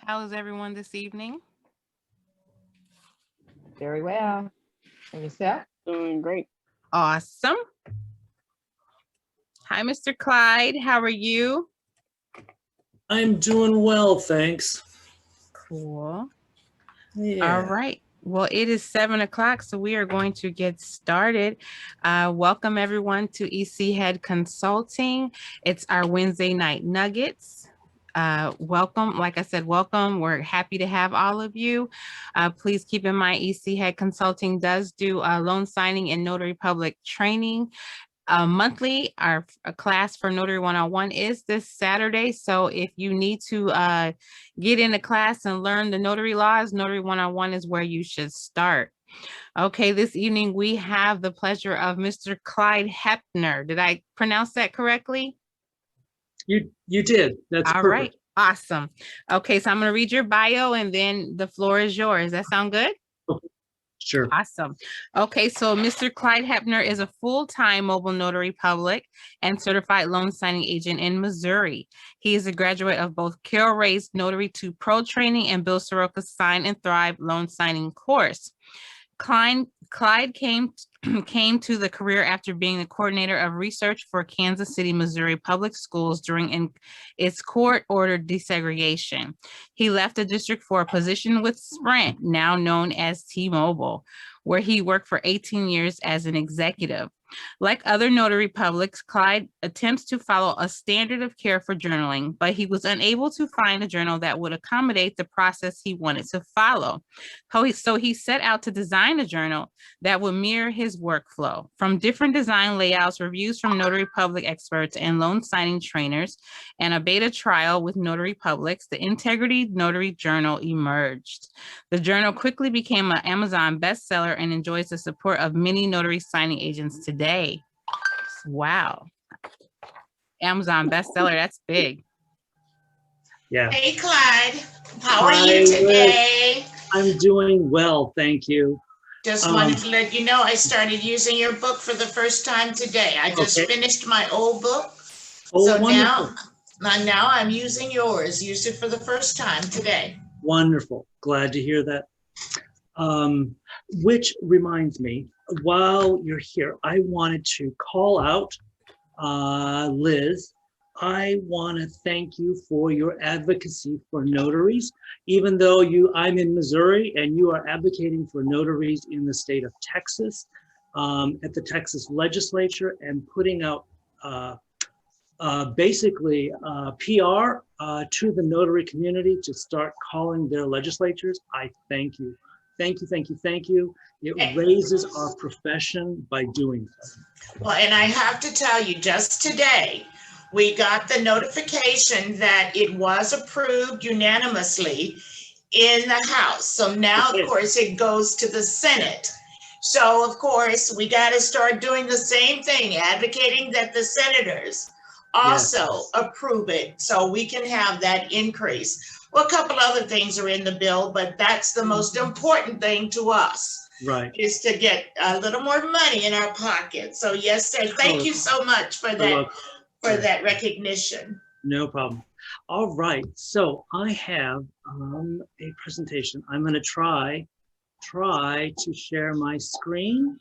How is everyone this evening? Very well. And yourself? Doing great. Awesome. Hi, Mr. Clyde. How are you? I'm doing well, thanks. Cool. Yeah. All right. Well, it is 7 o'clock, so we are going to get started. Welcome everyone to EC Head Consulting. It's our Wednesday night nuggets. Welcome. Like I said, welcome. We're happy to have all of you. Please keep in mind, EC Head Consulting does do loan signing and notary public training. Monthly, our class for Notary 101 is this Saturday. So if you need to get into class and learn the notary laws, Notary 101 is where you should start. Okay, this evening we have the pleasure of Mr. Clyde Heppner. Did I pronounce that correctly? You did. That's all perfect. Right. Awesome. Okay, so I'm going to read your bio and then the floor is yours. That sound good? Okay. Sure. Awesome. Okay, so Mr. Clyde Heppner is a full-time mobile notary public and certified loan signing agent in Missouri. He is a graduate of both Carol Ray's Notary 2 Pro training and Bill Soroka's Sign and Thrive loan signing course. Clyde came to the career after being the coordinator of research for Kansas City, Missouri public schools during its court-ordered desegregation. He left the district for a position with Sprint, now known as T-Mobile, where he worked for 18 years as an executive. Like other notary publics, Clyde attempts to follow a standard of care for journaling, but he was unable to find a journal that would accommodate the process he wanted to follow. So he set out to design a journal that would mirror his workflow. From different design layouts, reviews from notary public experts and loan signing trainers, and a beta trial with notary publics, the Integrity Notary Journal emerged. The journal quickly became an Amazon bestseller and enjoys the support of many notary signing agents today. Wow. Amazon bestseller, that's big. Yeah. Hey, Clyde. How are you today? I'm doing well, thank you. Just wanted to let you know I started using your book for the first time today. I just finished my old book. Oh, so wonderful. now I'm using yours. Used it for the first time today. Wonderful. Glad to hear that. Which reminds me, while you're here, I wanted to call out Liz. I want to thank you for your advocacy for notaries, even though I'm in Missouri and you are advocating for notaries in the state of Texas, at the Texas legislature, and putting out basically PR to the notary community to start calling their legislatures. I thank you. Thank you, thank you, thank you. It raises our profession by doing so. Well, and I have to tell you, just today, we got the notification that it was approved unanimously in the House. So now, of course, it goes to the Senate. So, of course, we got to start doing the same thing, advocating that the senators also approve it so we can have that increase. Well, a couple other things are in the bill, but that's the most important thing to us. Right. Is to get a little more money in our pocket. So yes, sir. Thank you so much for that. For that recognition. No problem. All right, so I have a presentation. I'm going to try to share my screen.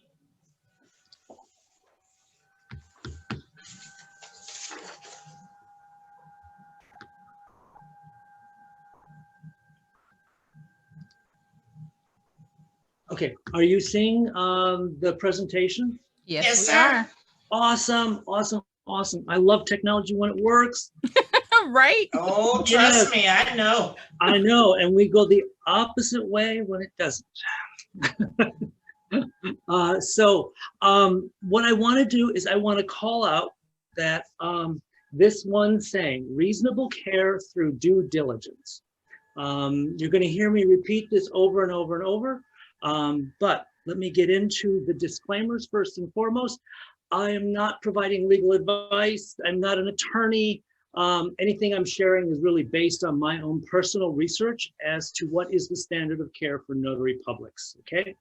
Okay, are you seeing the presentation? Yes, sir. Awesome, awesome. Awesome. I love technology when it works. Right? Oh, trust me, I know. I know, and we go the opposite way when it doesn't. What I want to do is I want to call out that this one saying, reasonable care through due diligence. You're going to hear me repeat this over and over and over, but let me get into the disclaimers first and foremost. I am not providing legal advice. I'm not an attorney. Anything I'm sharing is really based on my own personal research as to what is the standard of care for notary publics, okay?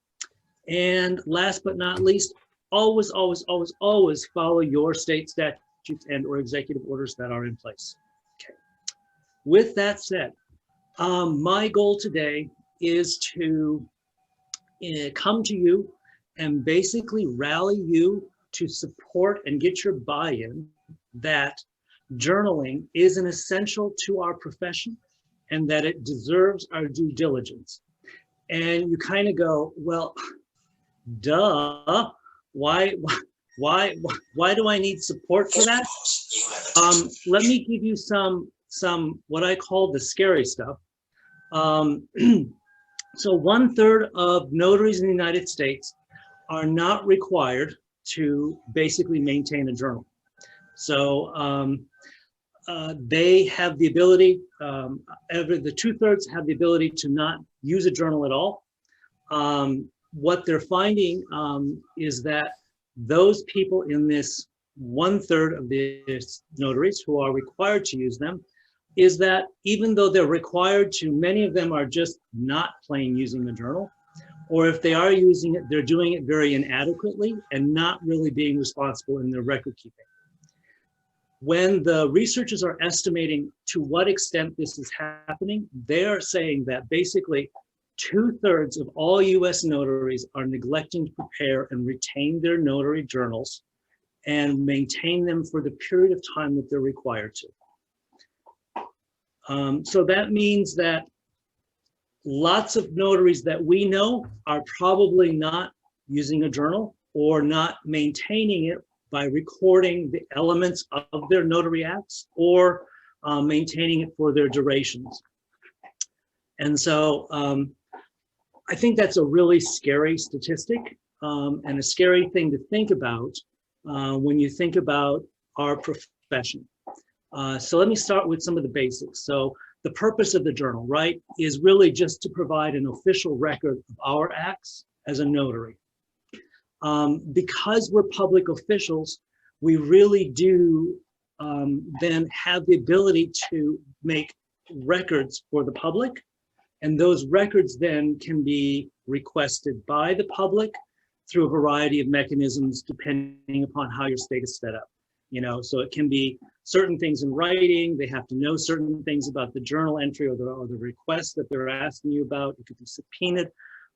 And last but not least, always, always, always, always follow your state statutes and or executive orders that are in place, okay? With that said, My goal today is to come to you and basically rally you to support and get your buy-in that journaling is an essential to our profession and that it deserves our due diligence. And you kind of go, well, duh, why do I need support for that? Let me give you some what I call the scary stuff. So 1/3 of notaries in the United States are not required to basically maintain a journal. So they have the ability, the 2/3 have the ability to not use a journal at all. What they're finding is that those people in this 1/3 of the notaries who are required to use them is that even though they're required to, many of them are just not plain using the journal, or if they are using it, they're doing it very inadequately and not really being responsible in their record keeping. When the researchers are estimating to what extent this is happening, they are saying that basically 2/3 of all US notaries are neglecting to prepare and retain their notary journals and maintain them for the period of time that they're required to. So that means that lots of notaries that we know are probably not using a journal or not maintaining it by recording the elements of their notary acts or maintaining it for their durations. And so I think that's a really scary statistic and a scary thing to think about when you think about our profession. So let me start with some of the basics. So the purpose of the journal, right, is really just to provide an official record of our acts as a notary. Because we're public officials, we really do then have the ability to make records for the public. And those records then can be requested by the public through a variety of mechanisms depending upon how your state is set up. You know, so it can be certain things in writing, they have to know certain things about the journal entry or the request that they're asking you about. It could be subpoenaed.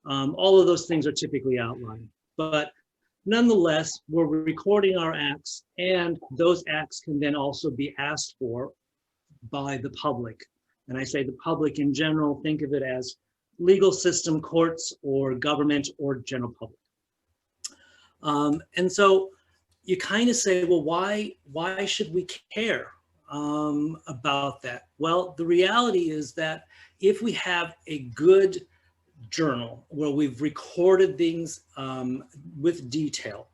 All of those things are typically outlined. But nonetheless, we're recording our acts, and those acts can then also be asked for by the public. And I say the public in general, think of it as legal system, courts, or government, or general public. And so you kind of say, well, why should we care about that? Well, the reality is that if we have a good journal where we've recorded things with detail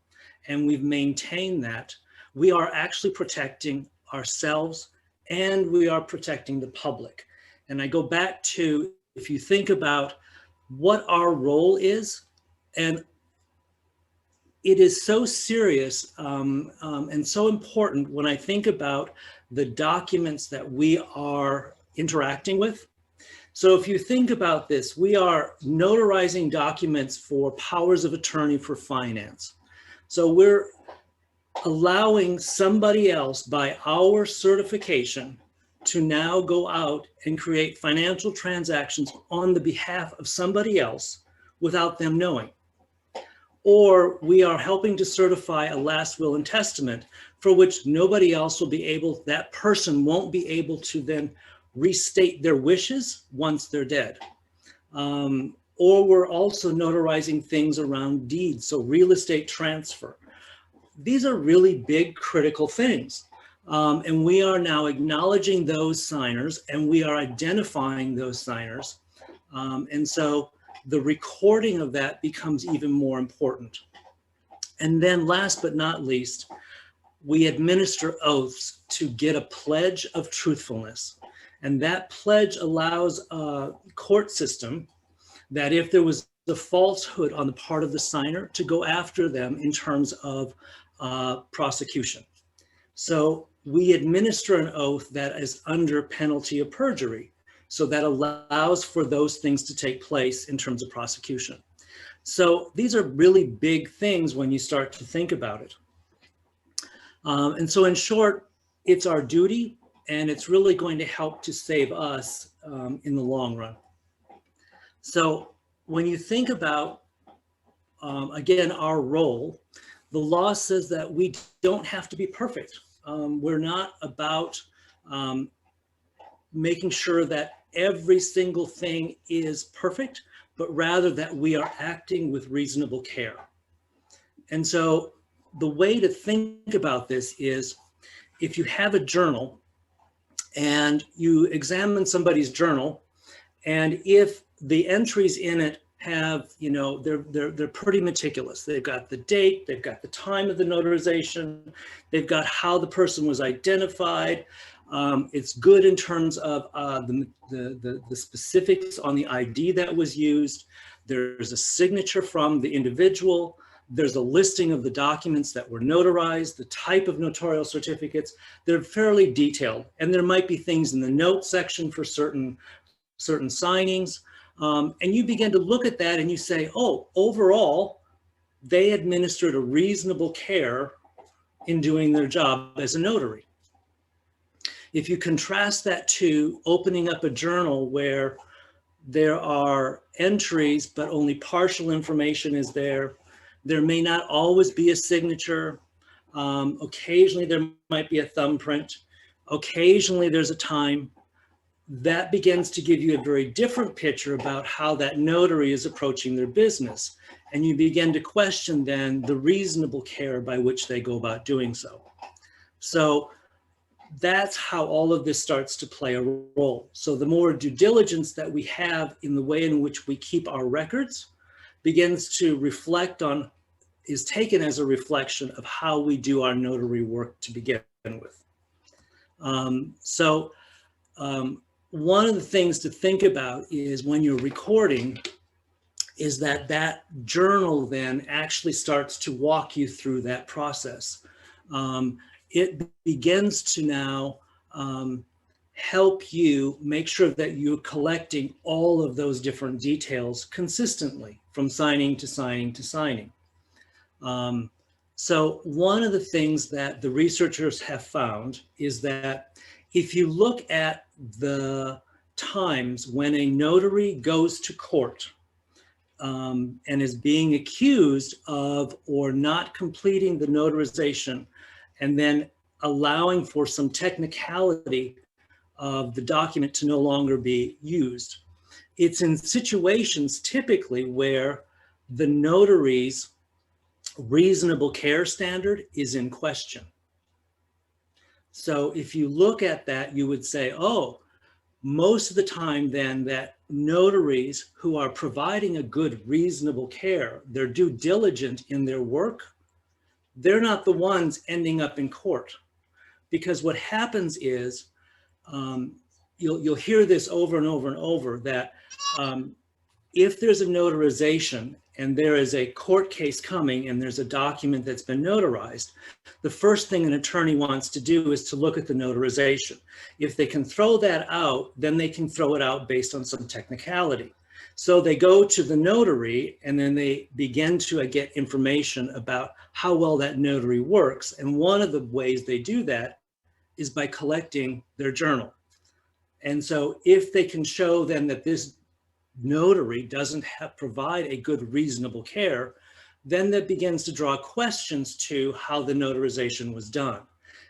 and we've maintained that, we are actually protecting ourselves and we are protecting the public. And I go back to, if you think about what our role is, and it is so serious and so important when I think about the documents that we are interacting with. So if you think about this, we are notarizing documents for powers of attorney for finance. So we're allowing somebody else by our certification to now go out and create financial transactions on the behalf of somebody else without them knowing. Or we are helping to certify a last will and testament for which nobody else will be able, that person won't be able to then restate their wishes once they're dead. Or we're also notarizing things around deeds, so real estate transfer. These are really big, critical things. And we are now acknowledging those signers and we are identifying those signers. And so the recording of that becomes even more important. And then last but not least, we administer oaths to get a pledge of truthfulness. And that pledge allows a court system that if there was a falsehood on the part of the signer, to go after them in terms of prosecution. So we administer an oath that is under penalty of perjury. So that allows for those things to take place in terms of prosecution. So these are really big things when you start to think about it. And so in short, it's our duty and it's really going to help to save us in the long run. So when you think about, again, our role, the law says that we don't have to be perfect. We're not about making sure that every single thing is perfect, but rather that we are acting with reasonable care. And so the way to think about this is, if you have a journal and you examine somebody's journal, and if the entries in it have, you know, they're pretty meticulous. They've got the date, they've got the time of the notarization, they've got how the person was identified. It's good in terms of the specifics on the ID that was used. There's a signature from the individual. There's a listing of the documents that were notarized, the type of notarial certificates. They're fairly detailed, and there might be things in the notes section for certain signings. And you begin to look at that and you say, oh, overall, they administered a reasonable care in doing their job as a notary. If you contrast that to opening up a journal where there are entries, but only partial information is there, there may not always be a signature. Occasionally there might be a thumbprint. Occasionally there's a time. That begins to give you a very different picture about how that notary is approaching their business. And you begin to question then the reasonable care by which they go about doing so. So that's how all of this starts to play a role. So the more due diligence that we have in the way in which we keep our records begins to reflect on, is taken as a reflection of how we do our notary work to begin with. One of the things to think about is when you're recording is that that journal then actually starts to walk you through that process. It begins to now help you make sure that you're collecting all of those different details consistently from signing to signing to signing. So one of the things that the researchers have found is that if you look at the times when a notary goes to court and is being accused of or not completing the notarization and then allowing for some technicality of the document to no longer be used, it's in situations typically where the notary's reasonable care standard is in question. So if you look at that, you would say, oh, most of the time then that notaries who are providing a good reasonable care, they're due diligent in their work, they're not the ones ending up in court. Because what happens is, you'll hear this over and over and over, that if there's a notarization and there is a court case coming and there's a document that's been notarized, the first thing an attorney wants to do is to look at the notarization. If they can throw that out, then they can throw it out based on some technicality. So they go to the notary and then they begin to get information about how well that notary works. And one of the ways they do that is by collecting their journal. And so if they can show then that this notary doesn't provide a good reasonable care, then that begins to draw questions to how the notarization was done.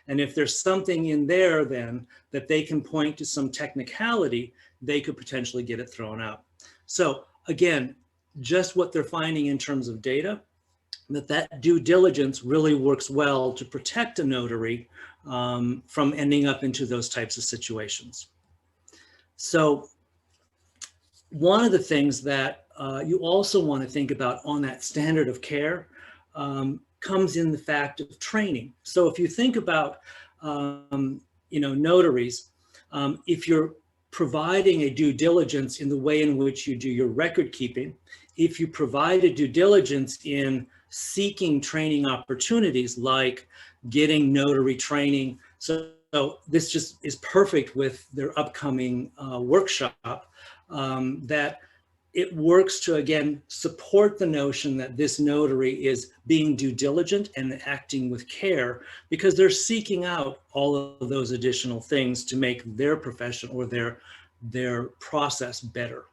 And if there's something in there then that they can point to some technicality, they could potentially get it thrown out. So again, just what they're finding in terms of data, that due diligence really works well to protect a notary from ending up into those types of situations. So one of the things that you also want to think about on that standard of care comes in the fact of training. So if you think about, notaries, if you're providing a due diligence in the way in which you do your record keeping, if you provide a due diligence in seeking training opportunities like getting notary training, so this just is perfect with their upcoming workshop, that it works to, again, support the notion that this notary is being due diligent and acting with care, because they're seeking out all of those additional things to make their profession or their process better.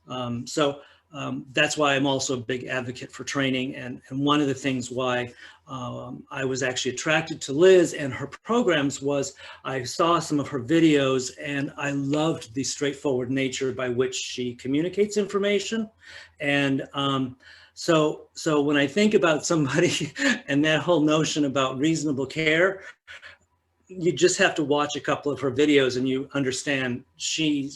That's why I'm also a big advocate for training. And one of the things why I was actually attracted to Liz and her programs was I saw some of her videos and I loved the straightforward nature by which she communicates information. And so when I think about somebody and that whole notion about reasonable care, you just have to watch a couple of her videos and you understand she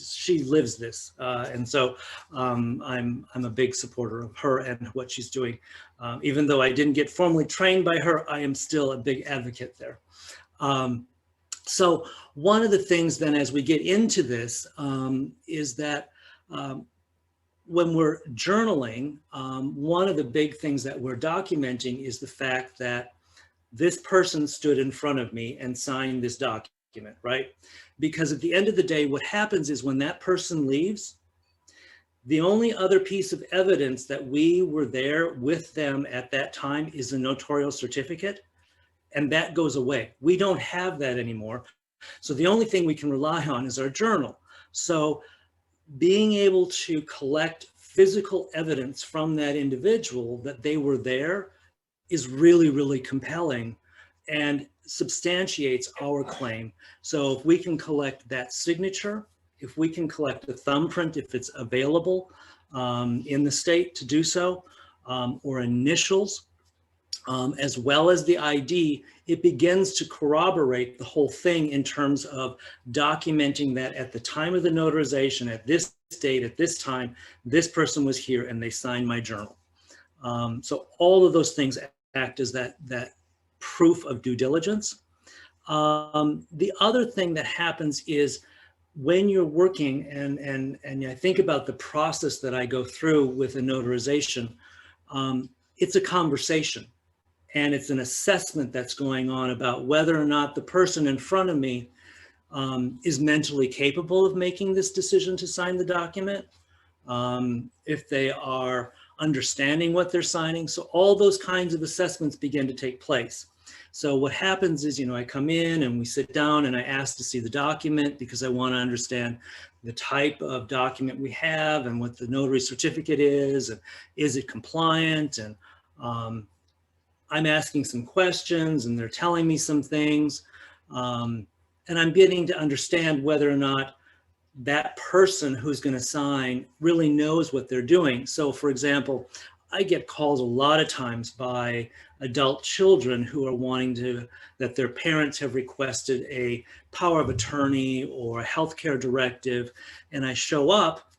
lives this. And so I'm a big supporter of her and what she's doing. Even though I didn't get formally trained by her, I am still a big advocate there. So one of the things then as we get into this is that when we're journaling, one of the big things that we're documenting is the fact that this person stood in front of me and signed this document, right? Because at the end of the day, what happens is when that person leaves, the only other piece of evidence that we were there with them at that time is a notarial certificate, and that goes away. We don't have that anymore. So the only thing we can rely on is our journal. So being able to collect physical evidence from that individual that they were there is really, really compelling and substantiates our claim. So if we can collect that signature, if we can collect a thumbprint, if it's available in the state to do so, or initials, as well as the ID, it begins to corroborate the whole thing in terms of documenting that at the time of the notarization, at this date, at this time, this person was here and they signed my journal. So all of those things act as that proof of due diligence. The other thing that happens is when you're working, and I think about the process that I go through with a notarization, it's a conversation and it's an assessment that's going on about whether or not the person in front of me is mentally capable of making this decision to sign the document, if they are understanding what they're signing. So all those kinds of assessments begin to take place. So what happens is, I come in and we sit down and I ask to see the document because I want to understand the type of document we have and what the notary certificate is, and is it compliant? And I'm asking some questions and they're telling me some things. And I'm getting to understand whether or not that person who's going to sign really knows what they're doing. So for example, I get calls a lot of times by adult children who are wanting that their parents have requested a power of attorney or a healthcare directive, and I show up.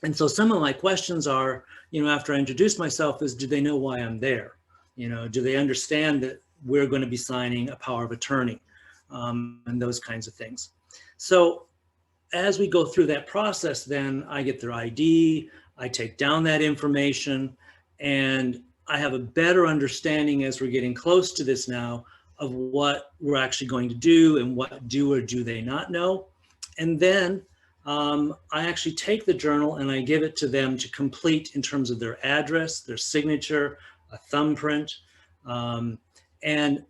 And so some of my questions are, after I introduce myself, is do they know why I'm there? Do they understand that we're going to be signing a power of attorney, and those kinds of things. So as we go through that process, then I get their ID, I take down that information, and I have a better understanding as we're getting close to this now of what we're actually going to do and what do or do they not know. And then I actually take the journal and I give it to them to complete in terms of their address, their signature, a thumbprint, and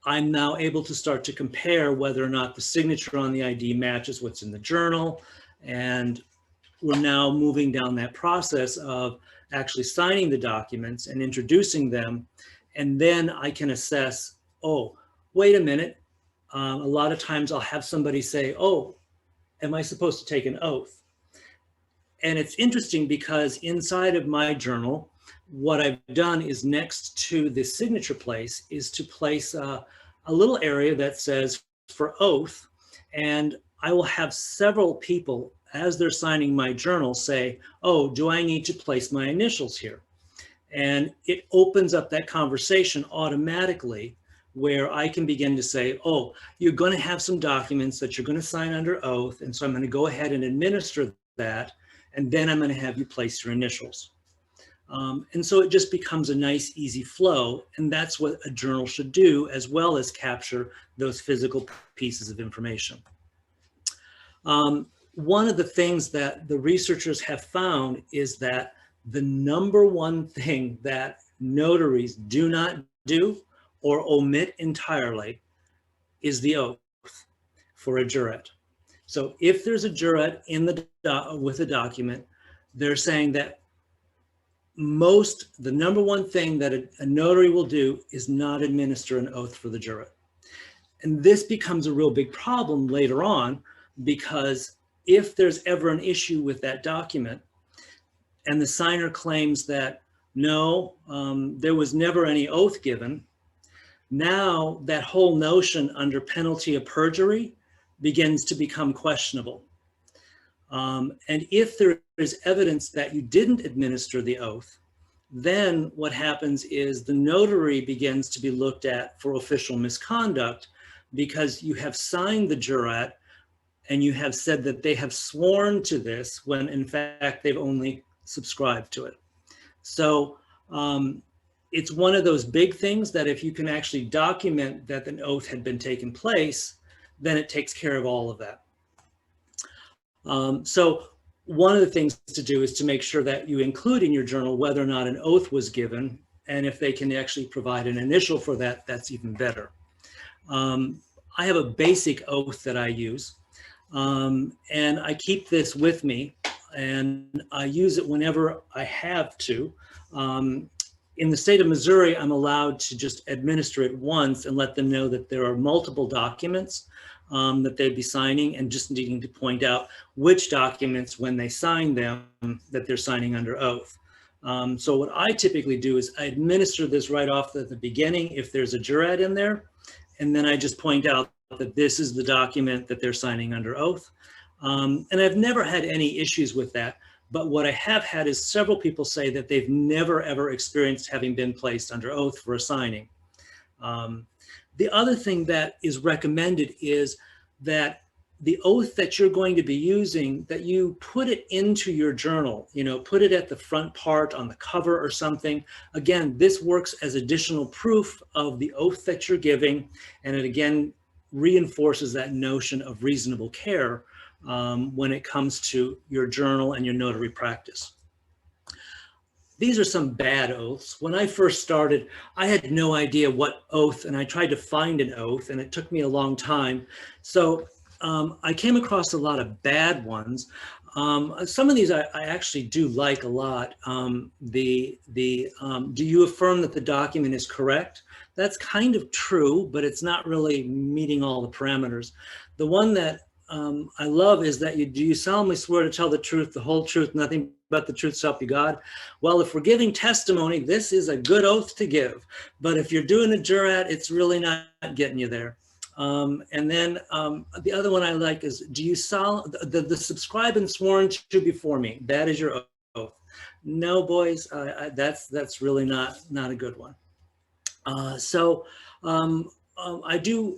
I'm now able to start to compare whether or not the signature on the ID matches what's in the journal. And we're now moving down that process of actually signing the documents and introducing them. And then I can assess, oh, wait a minute. A lot of times I'll have somebody say, oh, am I supposed to take an oath? And it's interesting because inside of my journal, what I've done is next to the signature place is to place a little area that says for oath. And I will have several people as they're signing my journal say, oh, do I need to place my initials here? And it opens up that conversation automatically where I can begin to say, oh, you're going to have some documents that you're going to sign under oath. And so I'm going to go ahead and administer that. And then I'm going to have you place your initials. And so it just becomes a nice, easy flow. And that's what a journal should do, as well as capture those physical pieces of information. one of the things that the researchers have found is that the number one thing that notaries do not do or omit entirely is the oath for a jurat. So if there's a jurat in with a document, they're saying that the number one thing that a notary will do is not administer an oath for the jurat. And this becomes a real big problem later on, because if there's ever an issue with that document and the signer claims that, no, there was never any oath given, now that whole notion under penalty of perjury begins to become questionable. And if there is evidence that you didn't administer the oath, then what happens is the notary begins to be looked at for official misconduct, because you have signed the jurat and you have said that they have sworn to this when in fact they've only subscribed to it. So it's one of those big things that if you can actually document that an oath had been taken place, then it takes care of all of that. So one of the things to do is to make sure that you include in your journal whether or not an oath was given, and if they can actually provide an initial for that, that's even better. I have a basic oath that I use, and I keep this with me, and I use it whenever I have to. In the state of Missouri, I'm allowed to just administer it once and let them know that there are multiple documents that they'd be signing, and just needing to point out which documents, when they sign them, that they're signing under oath. So what I typically do is I administer this right off at the beginning if there's a jurat in there, and then I just point out that this is the document that they're signing under oath. And I've never had any issues with that. But what I have had is several people say that they've never ever experienced having been placed under oath for a signing. The other thing that is recommended is that the oath that you're going to be using, that you put it into your journal, put it at the front part on the cover or something. Again, this works as additional proof of the oath that you're giving. And it again reinforces that notion of reasonable care when it comes to your journal and your notary practice. These are some bad oaths. When I first started, I had no idea what oath, and I tried to find an oath, and it took me a long time. So I came across a lot of bad ones. Some of these I actually do like a lot. Do you affirm that the document is correct? That's kind of true, but it's not really meeting all the parameters. The one that I love is that do you solemnly swear to tell the truth, the whole truth, nothing but the truth, so help you God? Well, if we're giving testimony, this is a good oath to give. But if you're doing a jurat, it's really not getting you there. And then the other one I like is, do you the subscribe and sworn to before me? That is your oath. No, boys, that's really not a good one. I do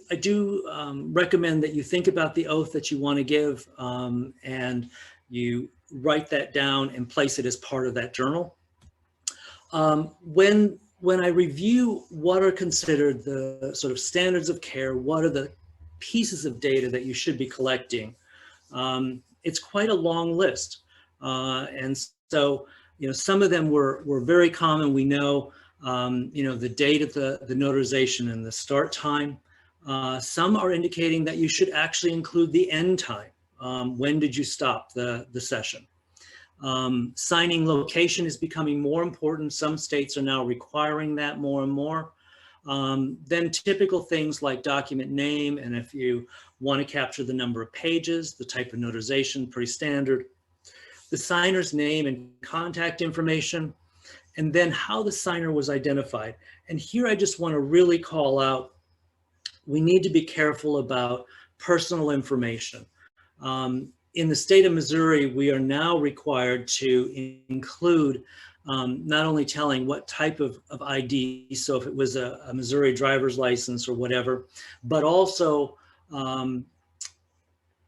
recommend that you think about the oath that you want to give, and you write that down and place it as part of that journal. When I review what are considered the sort of standards of care, what are the pieces of data that you should be collecting, it's quite a long list. And so, some of them were very common. We know, the date of the notarization and the start time. Some are indicating that you should actually include the end time. When did you stop the session? Signing location is becoming more important. Some states are now requiring that more and more. Then typical things like document name, and if you want to capture the number of pages, the type of notarization, pretty standard. The signer's name and contact information, and then how the signer was identified. And here I just want to really call out, we need to be careful about personal information. In the state of Missouri, we are now required to include not only telling what type of ID, so if it was a Missouri driver's license or whatever, but also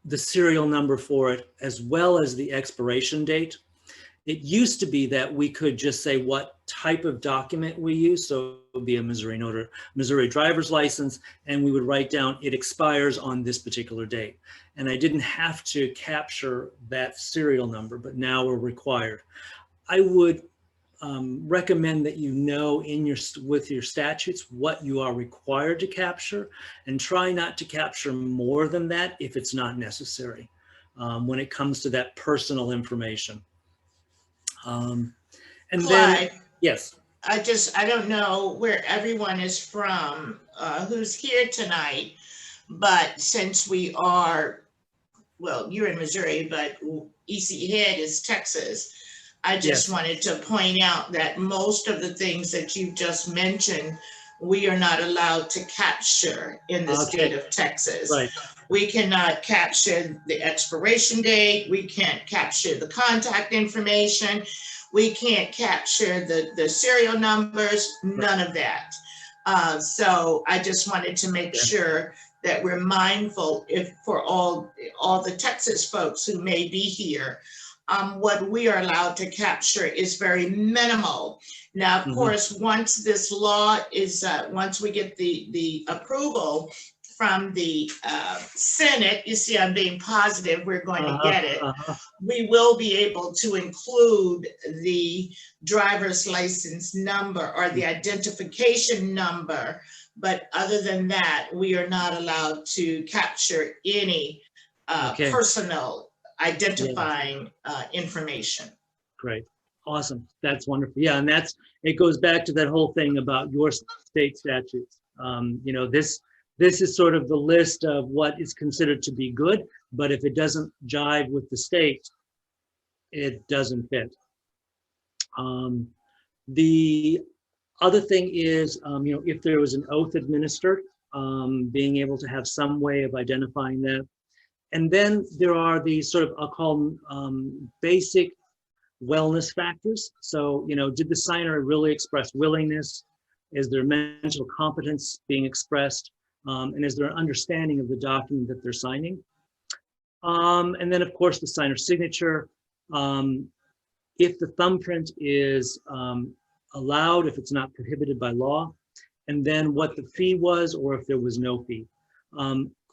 the serial number for it, as well as the expiration date. It used to be that we could just say what type of document we use. So it would be a Missouri driver's license, and we would write down it expires on this particular date. And I didn't have to capture that serial number, but now we're required. I would recommend that you know with your statutes what you are required to capture, and try not to capture more than that if it's not necessary when it comes to that personal information. And Clyde, then, yes. I don't know where everyone is from, who's here tonight, but since we are, well, you're in Missouri, but EC Head is Texas. I just Yes. wanted to point out that most of the things that you just mentioned, we are not allowed to capture in the state of Texas. Right. We cannot capture the expiration date. We can't capture the contact information. We can't capture the serial numbers, none of that. So I just wanted to make sure that we're mindful, if for all the Texas folks who may be here, what we are allowed to capture is very minimal. Now, of course, once this law is, once we get the approval from the Senate, you see I'm being positive, we're going to get it. We will be able to include the driver's license number or the identification number. But other than that, we are not allowed to capture any personal identifying information. Great. Awesome. That's wonderful. Yeah. And it goes back to that whole thing about your state statutes. You know, this is sort of the list of what is considered to be good, but if it doesn't jive with the state, it doesn't fit. The other thing is, you know, if there was an oath administered, being able to have some way of identifying that. And then there are these sort of, I'll call them basic wellness factors. So, you know, did the signer really express willingness? Is there mental competence being expressed? And is there an understanding of the document that they're signing? And then, of course, the signer's signature. If the thumbprint is allowed, if it's not prohibited by law, and then what the fee was, or if there was no fee.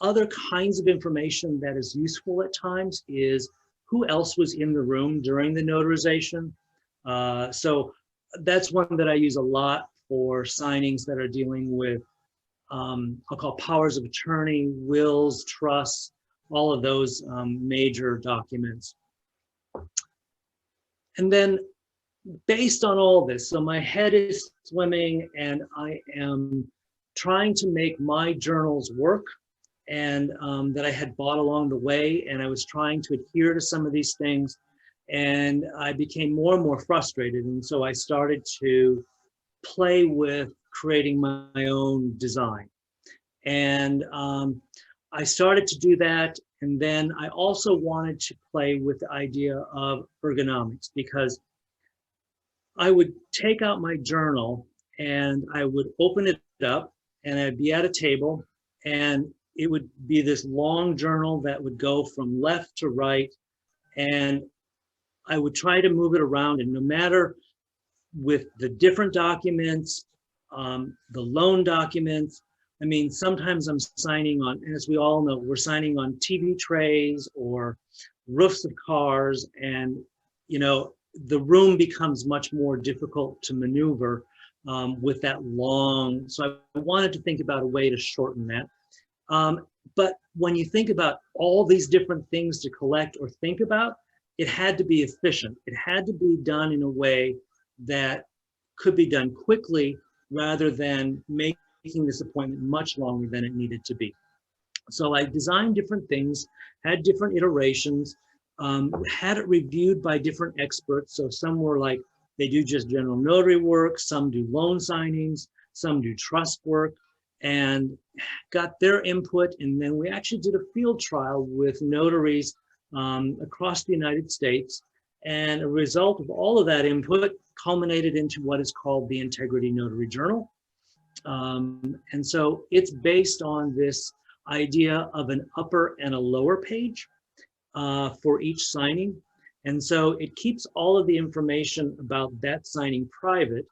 Other kinds of information that is useful at times is who else was in the room during the notarization. So that's one that I use a lot for signings that are dealing with, I'll call powers of attorney, wills, trusts, all of those major documents. And then based on all this, so my head is swimming and I am trying to make my journals work, and that I had bought along the way, and I was trying to adhere to some of these things, and I became more and more frustrated. And so I started to play with creating my own design. And I started to do that. And then I also wanted to play with the idea of ergonomics, because I would take out my journal and I would open it up and I'd be at a table, and it would be this long journal that would go from left to right, and I would try to move it around. And no matter with the different documents, the loan documents, I mean, sometimes I'm signing on, and as we all know, we're signing on TV trays or roofs of cars, and, you know, the room becomes much more difficult to maneuver with that long. So I wanted to think about a way to shorten that. But when you think about all these different things to collect or think about, it had to be efficient. It had to be done in a way that could be done quickly rather than making this appointment much longer than it needed to be. So I designed different things, had different iterations, had it reviewed by different experts. So some were like, they do just general notary work, some do loan signings, some do trust work, and got their input. And then we actually did a field trial with notaries across the United States. And a result of all of that input culminated into what is called the Integrity Notary Journal. And so it's based on this idea of an upper and a lower page for each signing. And so it keeps all of the information about that signing private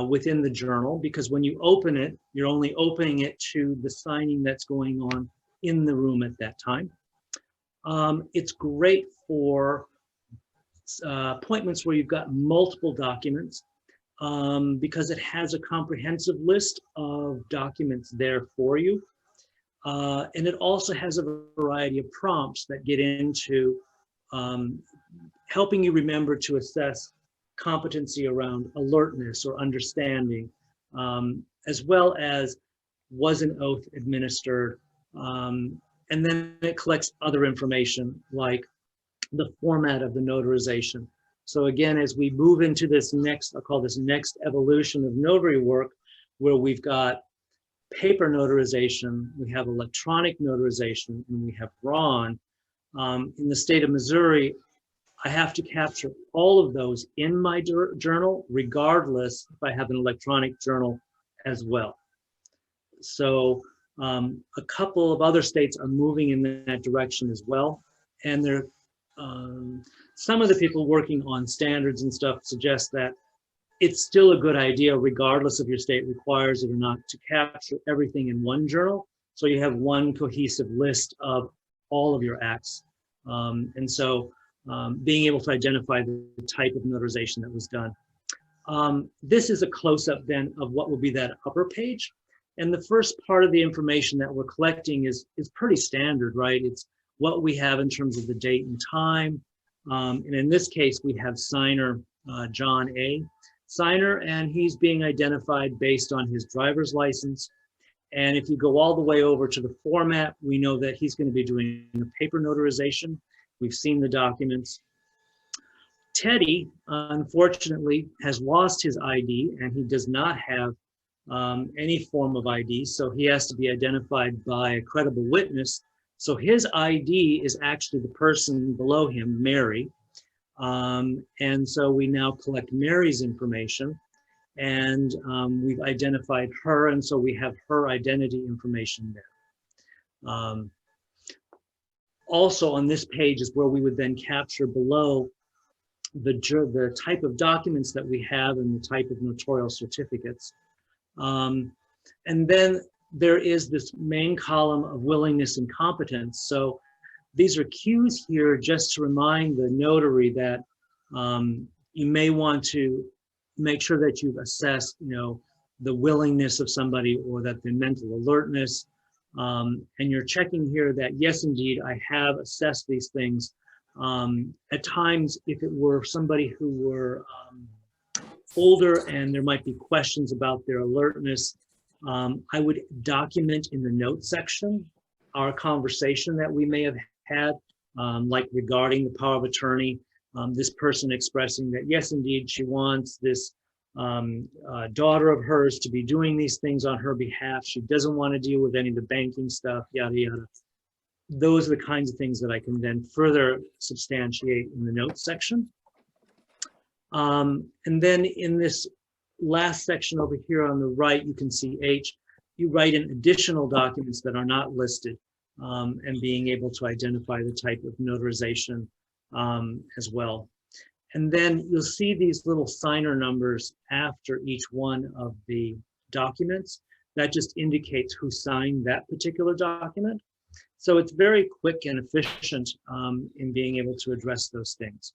within the journal, because when you open it, you're only opening it to the signing that's going on in the room at that time. It's great for appointments where you've got multiple documents, because it has a comprehensive list of documents there for you. And it also has a variety of prompts that get into helping you remember to assess competency around alertness or understanding, as well as was an oath administered. And then it collects other information like the format of the notarization. So again, as we move into this next, I'll call this next evolution of notary work, where we've got paper notarization, we have electronic notarization, and we have RON. In the state of Missouri, I have to capture all of those in my journal, regardless if I have an electronic journal as well. So a couple of other states are moving in that direction as well. And there, some of the people working on standards and stuff suggest that it's still a good idea, regardless if your state requires it or not, to capture everything in one journal. So you have one cohesive list of all of your acts. And so being able to identify the type of notarization that was done. This is a close-up then of what will be that upper page. And the first part of the information that we're collecting is pretty standard, right? It's what we have in terms of the date and time. And in this case, we have signer John A. Signer, and he's being identified based on his driver's license. And if you go all the way over to the format, we know that he's going to be doing a paper notarization. We've seen the documents. Teddy, unfortunately, has lost his ID, and he does not have any form of ID, so he has to be identified by a credible witness. So his ID is actually the person below him, Mary. And so we now collect Mary's information, and we've identified her, and so we have her identity information there. Also on this page is where we would then capture below the type of documents that we have and the type of notarial certificates. And then there is this main column of willingness and competence. So these are cues here just to remind the notary that you may want to make sure that you've assessed, the willingness of somebody, or that the mental alertness. And you're checking here that, yes, indeed, I have assessed these things. At times, if it were somebody who were older and there might be questions about their alertness, I would document in the notes section our conversation that we may have had, like regarding the power of attorney, this person expressing that, yes, indeed, she wants this daughter of hers to be doing these things on her behalf. She doesn't want to deal with any of the banking stuff, yada, yada. Those are the kinds of things that I can then further substantiate in the notes section. And then in this last section over here on the right, you can see H, you write in additional documents that are not listed, and being able to identify the type of notarization as well. And then you'll see these little signer numbers after each one of the documents. That just indicates who signed that particular document. So it's very quick and efficient in being able to address those things.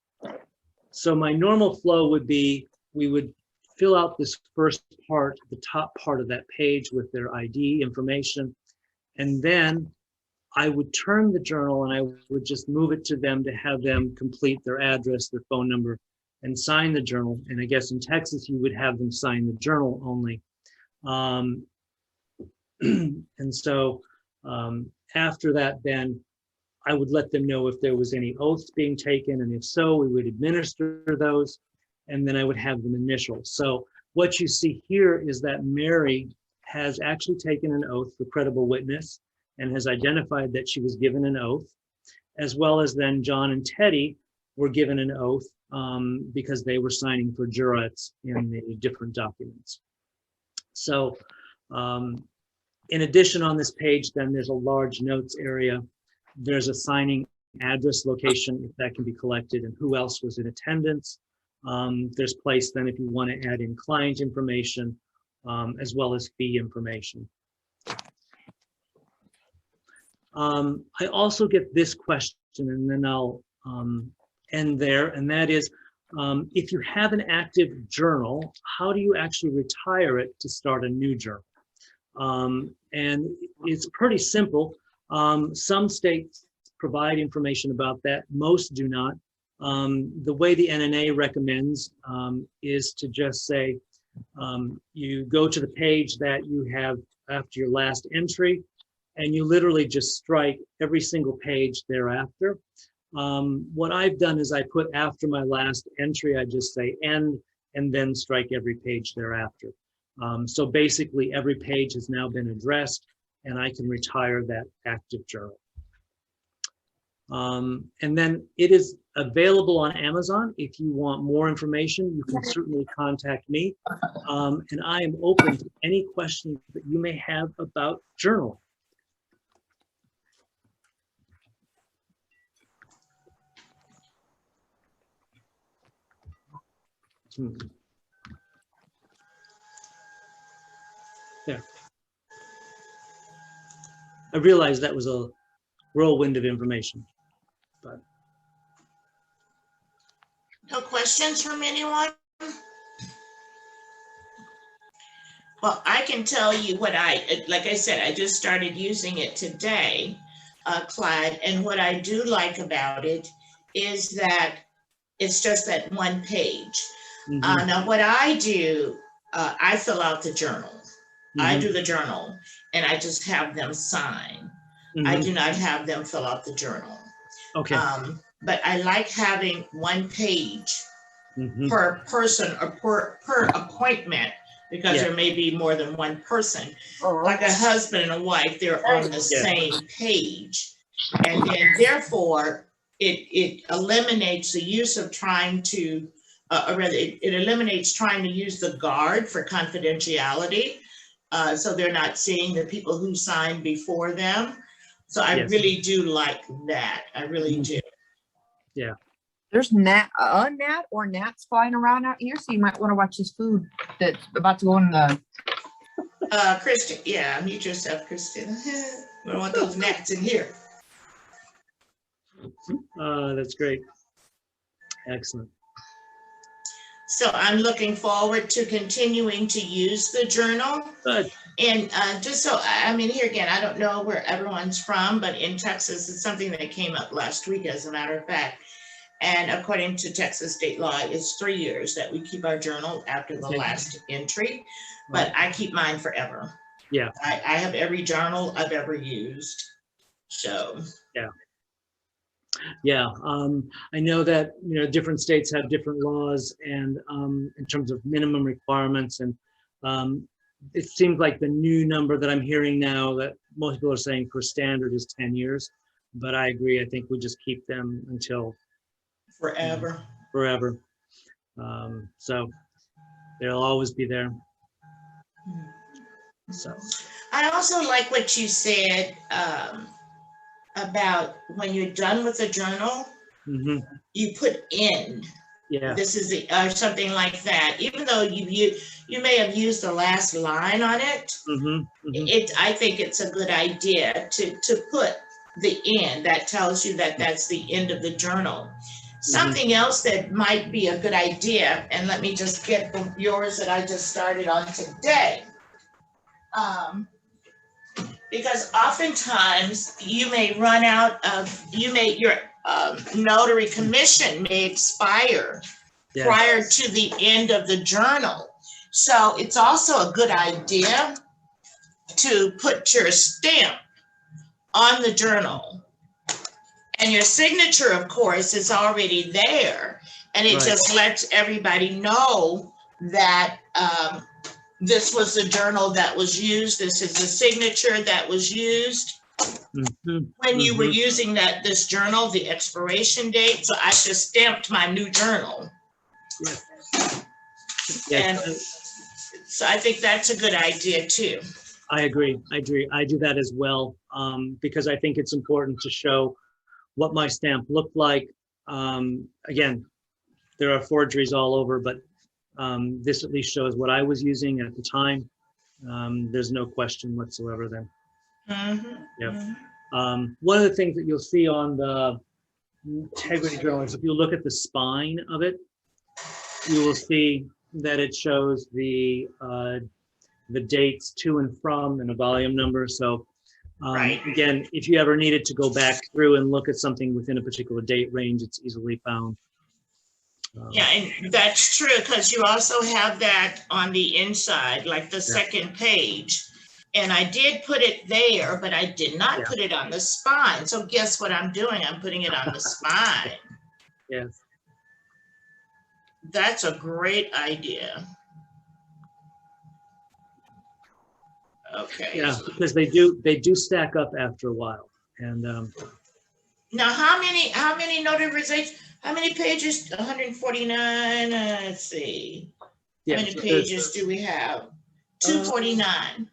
So my normal flow would be, we would fill out this first part, the top part of that page with their ID information. And then I would turn the journal and I would just move it to them to have them complete their address, their phone number, and sign the journal. And I guess in Texas, you would have them sign the journal only. And so after that, then I would let them know if there was any oaths being taken, and if so, we would administer those, and then I would have them initial. So what you see here is that Mary has actually taken an oath for credible witness and has identified that she was given an oath, as well as then John and Teddy were given an oath because they were signing for jurats in the different documents. So in addition, on this page, then there's a large notes area. There's a signing address, location, if that can be collected, and who else was in attendance. There's place then if you want to add in client information, as well as fee information. I also get this question, and then I'll end there, and that is, if you have an active journal, how do you actually retire it to start a new journal? And it's pretty simple. Some states provide information about that. Most do not. The way the NNA recommends is to just say, you go to the page that you have after your last entry, and you literally just strike every single page thereafter. What I've done is I put after my last entry, I just say end, and then strike every page thereafter. So basically every page has now been addressed, and I can retire that active journal. And then it is available on Amazon. If you want more information, you can certainly contact me. And I am open to any questions that you may have about journaling. There. I realized that was a whirlwind of information, but. No questions from anyone? Well, I can tell you what like I said, I just started using it today, Clyde, and what I do like about it is that it's just that one page. Mm-hmm. Now, what I do, I fill out the journal. Mm-hmm. I do the journal, and I just have them sign. Mm-hmm. I do not have them fill out the journal. Okay. But I like having one page Mm-hmm. per person or per appointment, because there may be more than one person. Like a husband and a wife, they're on the same page. And then therefore, it eliminates the use of trying to, or rather, it eliminates trying to use the guard for confidentiality. So they're not seeing the people who signed before them. So I really do like that. I really do. Yeah. There's gnats flying around out here, so you might want to watch this food that's about to go in the. Kristen, yeah, mute yourself, Kristen. We don't want those gnats in here. That's great. Excellent. So I'm looking forward to continuing to use the journal. Good. And just so, I mean, here again, I don't know where everyone's from, but in Texas, it's something that came up last week, as a matter of fact. And according to Texas state law, it's 3 years that we keep our journal after the last entry, but I keep mine forever. Yeah. I have every journal I've ever used. So. Yeah. Yeah, I know that, you know, different states have different laws and in terms of minimum requirements, and it seems like the new number that I'm hearing now that most people are saying for standard is 10 years, but I agree. I think we just keep them until forever. Forever. So they'll always be there. So I also like what you said about when you're done with the journal, you put end. Yeah. This is the, or something like that. Even though you may have used the last line on it, I think it's a good idea to put the end. That tells you that that's the end of the journal. Something else that might be a good idea, and let me just get yours that I just started on today. Because oftentimes you may run out of, your notary commission may expire prior to the end of the journal. So it's also a good idea to put your stamp on the journal. And your signature, of course, is already there. And it just lets everybody know that this was the journal that was used. This is the signature that was used when you were using this journal, the expiration date. So I just stamped my new journal. And so I think that's a good idea too. I agree. I do that as well, because I think it's important to show what my stamp looked like. Again, there are forgeries all over, but this at least shows what I was using at the time. There's no question whatsoever then. Yep. One of the things that you'll see on the integrity journal is if you look at the spine of it, you will see that it shows the dates to and from and a volume number. So Right. again, if you ever needed to go back through and look at something within a particular date range, it's easily found. Yeah, and that's true, because you also have that on the inside, like the second page. And I did put it there, but I did not put it on the spine. So guess what I'm doing? I'm putting it on the spine. Yes. That's a great idea. Okay. Yeah, because they do stack up after a while. And now, how many notarizations? How many pages? 149. Let's see. yeah, How many pages do we have? 249.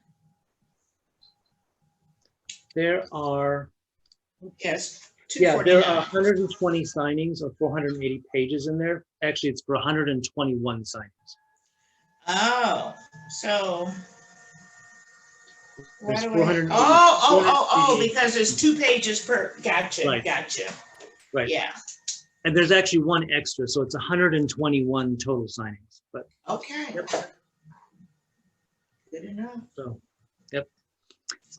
there are Yes. there 249. are 120 signings or 480 pages in there. Actually, it's for 121 signings. Oh, so. Why There's do I- 480 because there's 2 pages per. Gotcha. Right. Gotcha. Right. Yeah. And there's actually one extra, so it's 121 total signings. But Okay. Yep. Good enough. so, yep.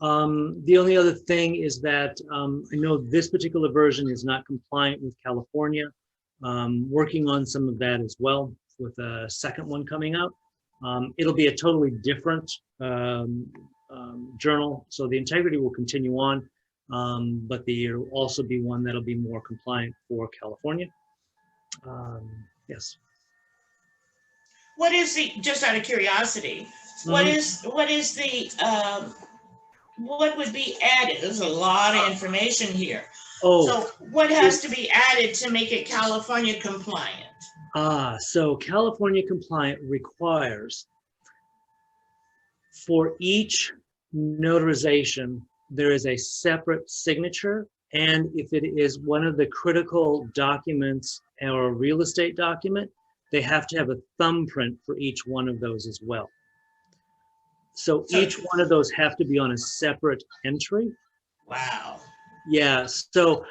The only other thing is that I know this particular version is not compliant with California. Working on some of that as well with a second one coming out. It'll be a totally different journal, so the integrity will continue on, but there'll also be one that'll be more compliant for California. Yes. What is the, just out of curiosity, what is the, what would be added? There's a lot of information here. Oh, So what has to be added to make it California compliant? so California compliant requires for each notarization, there is a separate signature. And if it is one of the critical documents or a real estate document, they have to have a thumbprint for each one of those as well. So each one of those have to be on a separate entry. Wow. Yeah, so,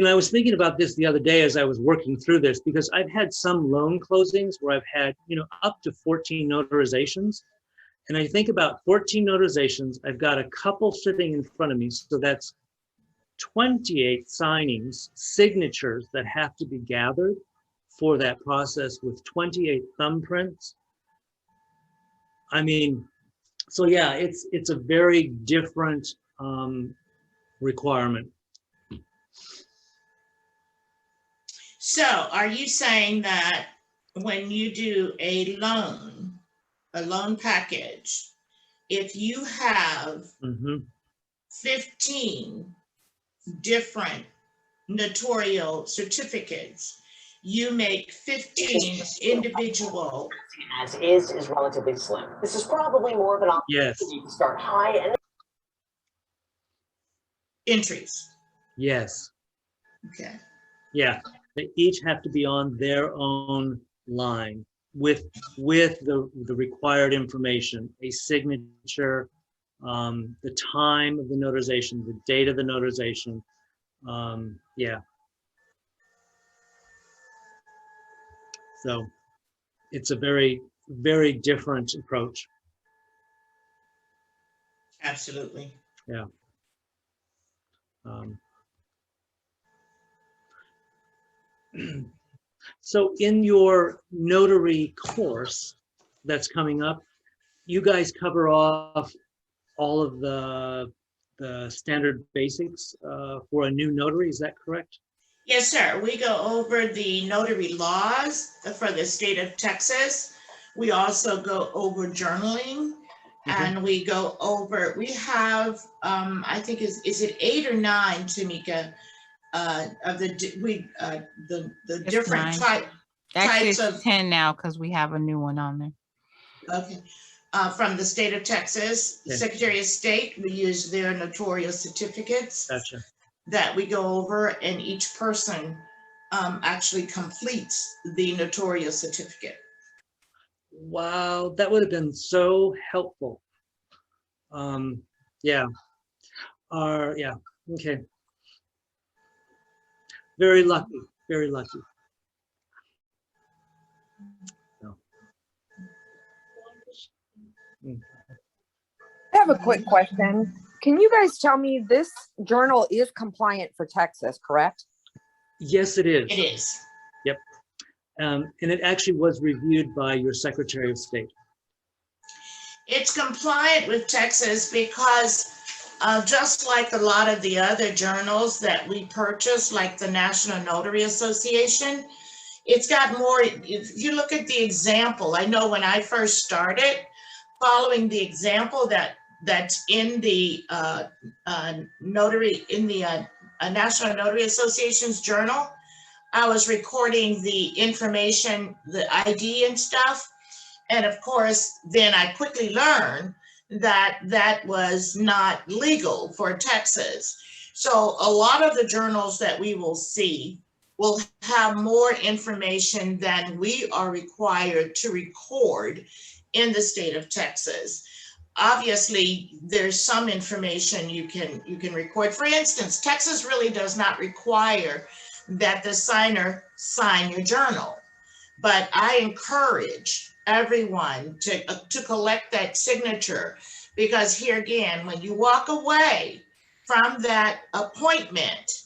I was thinking about this the other day as I was working through this, because I've had some loan closings where I've had, up to 14 notarizations. And I think about 14 notarizations, I've got a couple sitting in front of me. So that's 28 signings, signatures that have to be gathered for that process with 28 thumbprints. I mean, so yeah, it's a very different requirement. So are you saying that when you do a loan package, if you have 15 different notarial certificates, you make 15 individual. As is relatively slim. This is probably more of an opportunity to start high and entries. Yes. Okay. Yeah, they each have to be on their own line with the required information, a signature, the time of the notarization, the date of the notarization. Yeah. So it's a very, very different approach. Absolutely. Yeah. So in your notary course that's coming up, you guys cover off all of the standard basics for a new notary, is that correct? Yes, sir. We go over the notary laws for the state of Texas. We also go over journaling, and we go over, we have, I think is it 8 or 9, Tamika, of the different Actually, types it's of, 10 now because we have a new one on there. okay, from the state of Texas, Okay. Secretary of State, we use their notarial certificates. Gotcha. that we go over, and each person actually completes the notarial certificate. Wow, that would have been so helpful. Yeah. Yeah. Okay. Very lucky. Very lucky. So. I have a quick question. Can you guys tell me, this journal is compliant for Texas, correct? Yes, it is. It is. Yep. And it actually was reviewed by your Secretary of State. It's compliant with Texas because just like a lot of the other journals that we purchase, like the National Notary Association, it's got more. If you look at the example, I know when I first started, following the example that's in the notary, in the National Notary Association's journal, I was recording the information, the ID and stuff. And of course, then I quickly learned that that was not legal for Texas. So a lot of the journals that we will see will have more information than we are required to record in the state of Texas. Obviously, there's some information you can record. For instance, Texas really does not require that the signer sign your journal, but I encourage everyone to collect that signature, because here again, when you walk away from that appointment,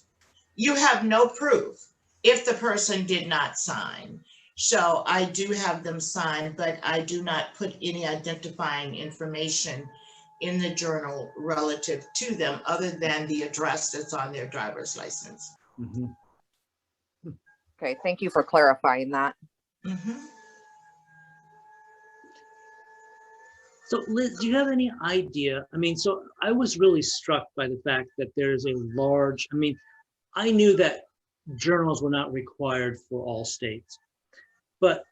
you have no proof if the person did not sign. So I do have them sign, but I do not put any identifying information in the journal relative to them other than the address that's on their driver's license. Mm-hmm. Okay, thank you for clarifying that. Mm-hmm. So Liz, do you have any idea? I mean, so I was really struck by the fact that there's a large, I knew that journals were not required for all states, but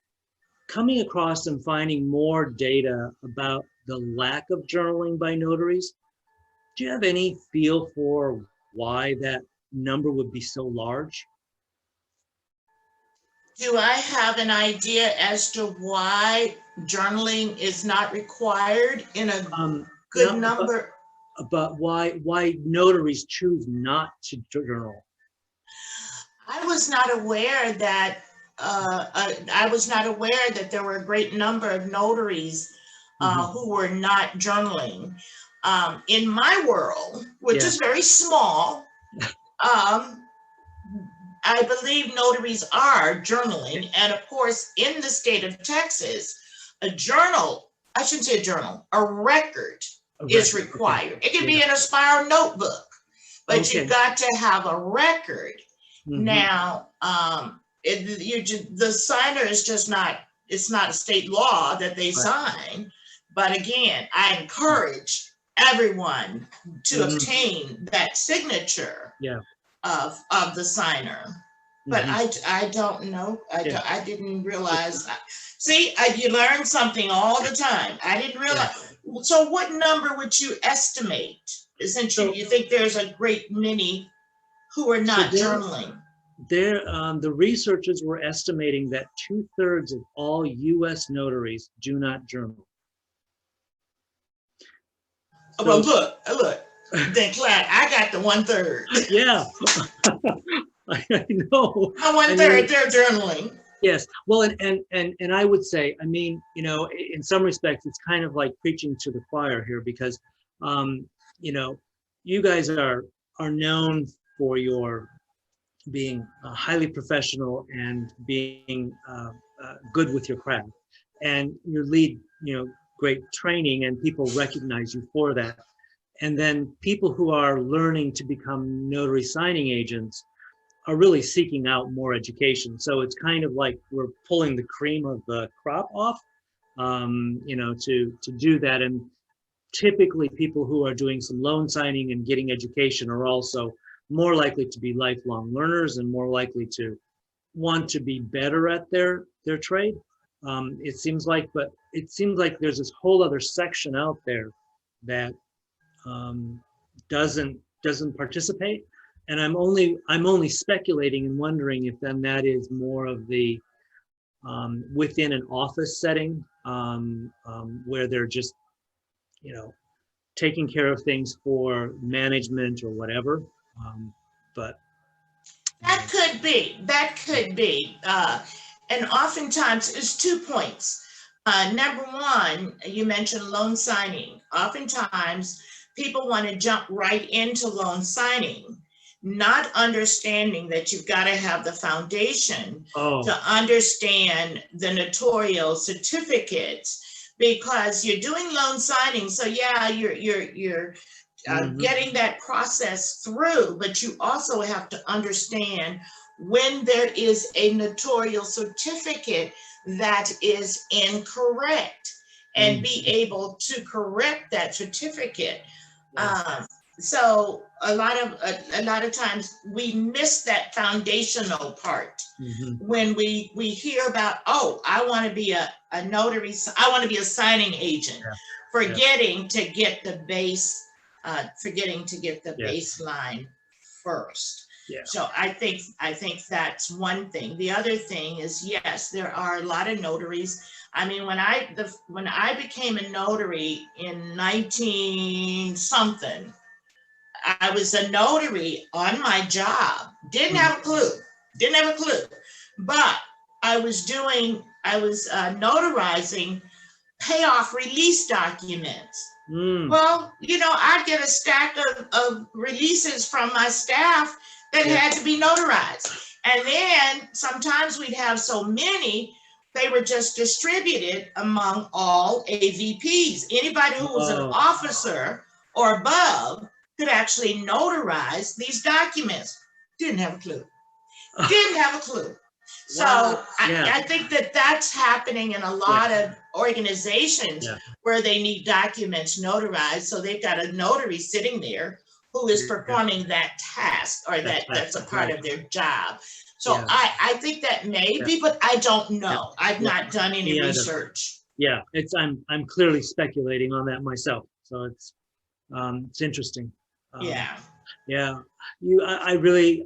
coming across and finding more data about the lack of journaling by notaries, do you have any feel for why that number would be so large? Do I have an idea as to why journaling is not required in a good number? About why notaries choose not to journal. I was not aware that there were a great number of notaries who were not journaling. In my world, which is very small, I believe notaries are journaling. And of course, in the state of Texas, a journal, I shouldn't say a journal, a record is required. It can be in a spiral notebook, but you've got to have a record. Now, the signer is just not, it's not a state law that they sign. But again, I encourage everyone to obtain that signature of the signer. But I don't know. I didn't realize. See, you learn something all the time. I didn't realize. So what number would you estimate? Since you think there's a great many who are not journaling? The researchers were estimating that 2/3 of all U.S. notaries do not journal. So, well, look. Then Clyde, I got the 1/3. Yeah, I know. 1/3, they're journaling. Yes, well, and I would say, in some respects, it's kind of like preaching to the choir here, because, you guys are known for your being highly professional and being good with your craft, and you lead, great training, and people recognize you for that. And then people who are learning to become notary signing agents are really seeking out more education. So it's kind of like we're pulling the cream of the crop off, to do that. And typically people who are doing some loan signing and getting education are also more likely to be lifelong learners and more likely to want to be better at their trade. It seems like, but it seems like there's this whole other section out there that doesn't participate. And I'm only speculating and wondering if then that is more of the within an office setting where they're just, you know, taking care of things for management or whatever. But That could be. That could be. And oftentimes, it's 2 points. Number one, you mentioned loan signing. Oftentimes, people want to jump right into loan signing, not understanding that you've got to have the foundation to understand the notarial certificates, because you're doing loan signing. So yeah, you're getting that process through, but you also have to understand when there is a notarial certificate that is incorrect and be able to correct that certificate. So a lot of times we miss that foundational part when we hear about, oh, I want to be a notary, I want to be a signing agent, forgetting to get the base. Forgetting to get the baseline first. So I think that's one thing. The other thing is, yes, there are a lot of notaries. I mean, when I became a notary in 19 something, I was a notary on my job. Didn't have a clue. But I was notarizing payoff release documents. Well, you know, I'd get a stack of releases from my staff that had to be notarized. And then sometimes we'd have so many, they were just distributed among all AVPs. Anybody who was an officer or above could actually notarize these documents. Didn't have a clue. So I think that's happening in a lot of organizations where they need documents notarized. So they've got a notary sitting there who is performing that task, or that's a part of their job. So I think that may be, but I don't know. I've not done any research. Yeah, I'm clearly speculating on that myself. So it's interesting. Yeah, I really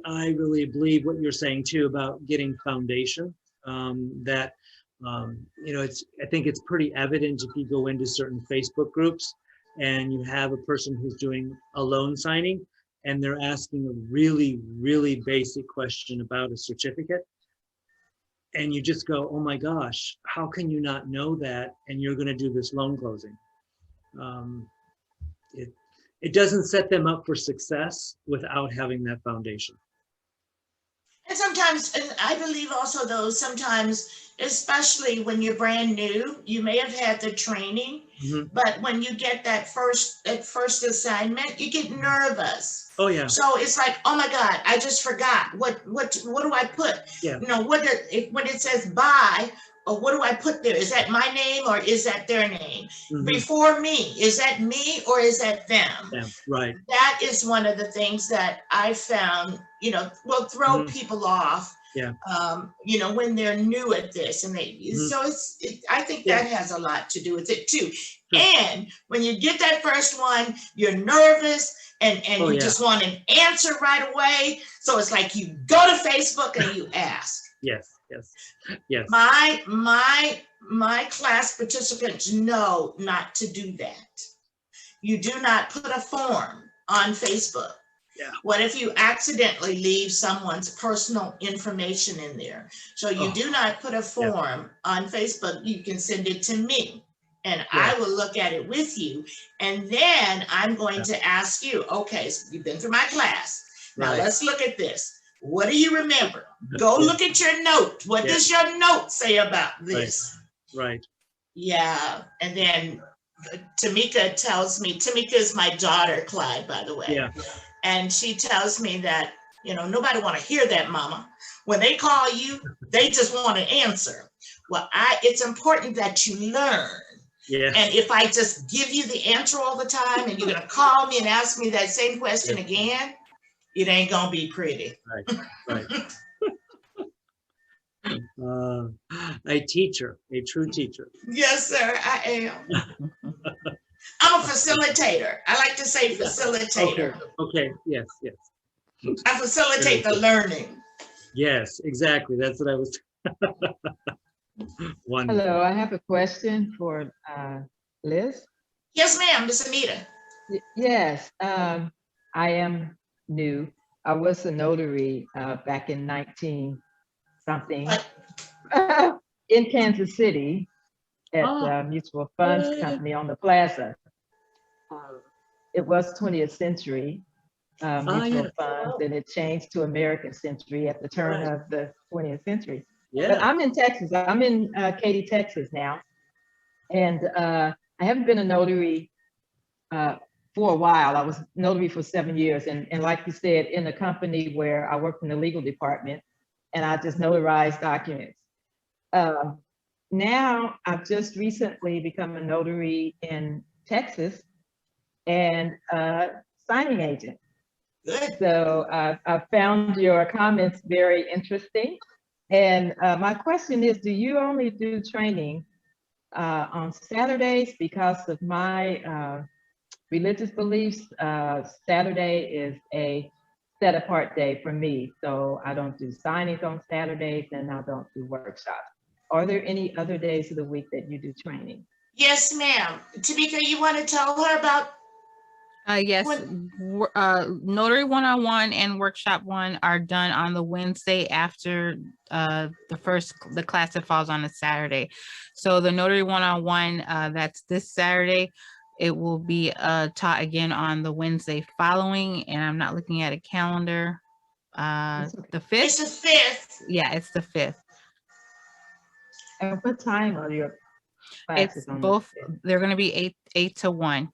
believe what you're saying too about getting foundation. That you know, I think it's pretty evident if you go into certain Facebook groups and you have a person who's doing a loan signing and they're asking a really basic question about a certificate, and you just go, oh my gosh, how can you not know that? And you're going to do this loan closing. It doesn't set them up for success without having that foundation. And sometimes, and I believe also though, sometimes, especially when you're brand new, you may have had the training, but when you get that first assignment, you get nervous. Oh yeah. So it's like, oh my God, I just forgot. What do I put? Yeah. You know, when it says buy, or what do I put there? Is that my name or is that their name? Before me, is that me or is that them? Yeah, right. That is one of the things that I found, you know, will throw people off. Yeah. You know, when they're new at this, and so I think that has a lot to do with it too. And when you get that first one, you're nervous and you just want an answer right away. So it's like you go to Facebook and you ask. Yes. My class participants know not to do that. You do not put a form on Facebook. Yeah. What if you accidentally leave someone's personal information in there? So you do not put a form on Facebook. You can send it to me and I will look at it with you. And then I'm going to ask you, okay, so you've been through my class. Now let's look at this. What do you remember? Go look at your note. What does your note say about this? Right. Yeah. And then Tamika tells me, Tamika is my daughter, Clyde, by the way. Yeah. And she tells me that, you know, nobody want to hear that, mama. When they call you, they just want an answer. Well, it's important that you learn. Yeah. And if I just give you the answer all the time and you're going to call me and ask me that same question again, it ain't gonna be pretty. Right. A teacher, a true teacher. Yes, sir, I am. I'm a facilitator. I like to say facilitator. Okay. Yes. I facilitate the learning. Yes, exactly. That's what I was. Wonderful. Hello, I have a question for Liz. Yes, ma'am, Miss Anita. Yes, I am new. I was a notary back in 19 something in Kansas City at Mutual Funds Company on the Plaza. It was 20th Century Mutual Funds, and it changed to American Century at the turn of the 20th century. But I'm in Texas. I'm in Katy, Texas now. And I haven't been a notary for a while. I was notary for 7 years. And like you said, in a company where I worked in the legal department, and I just notarized documents. Now I've just recently become a notary in Texas and signing agent. Good. So I found your comments very interesting. And my question is, do you only do training on Saturdays? Because of my religious beliefs, Saturday is a set apart day for me. So I don't do signings on Saturdays and I don't do workshops. Are there any other days of the week that you do training? Yes, ma'am. Tamika, you want to tell her about? Yes, Notary 101 and Workshop 1 are done on the Wednesday after the class that falls on a Saturday. So the Notary 101, that's this Saturday. It will be taught again on the Wednesday following, and I'm not looking at a calendar. The 5th? It's the 5th. Yeah, it's the 5th. And what time are your classes? It's both, they're going to be 8 to 1.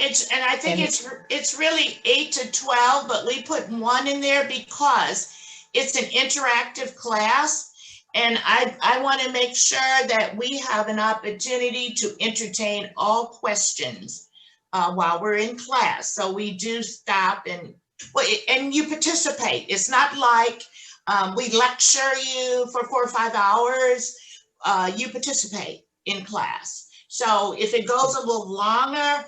And I think it's really 8 to 12, but we put 1 in there because it's an interactive class. And I want to make sure that we have an opportunity to entertain all questions while we're in class. So we do stop and you participate. It's not like we lecture you for 4 or 5 hours. You participate in class. So if it goes a little longer,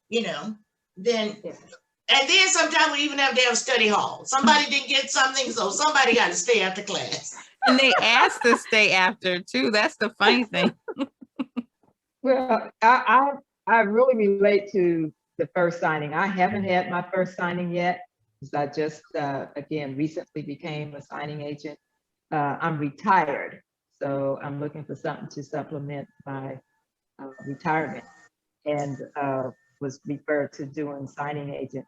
then, and then sometimes we even have to have study hall. Somebody didn't get something, so somebody got to stay after class. And they asked to stay after too. That's the funny thing. Well, I really relate to the first signing. I haven't had my first signing yet, because I just, again, recently became a signing agent. I'm retired, so I'm looking for something to supplement my retirement, and was referred to doing signing agent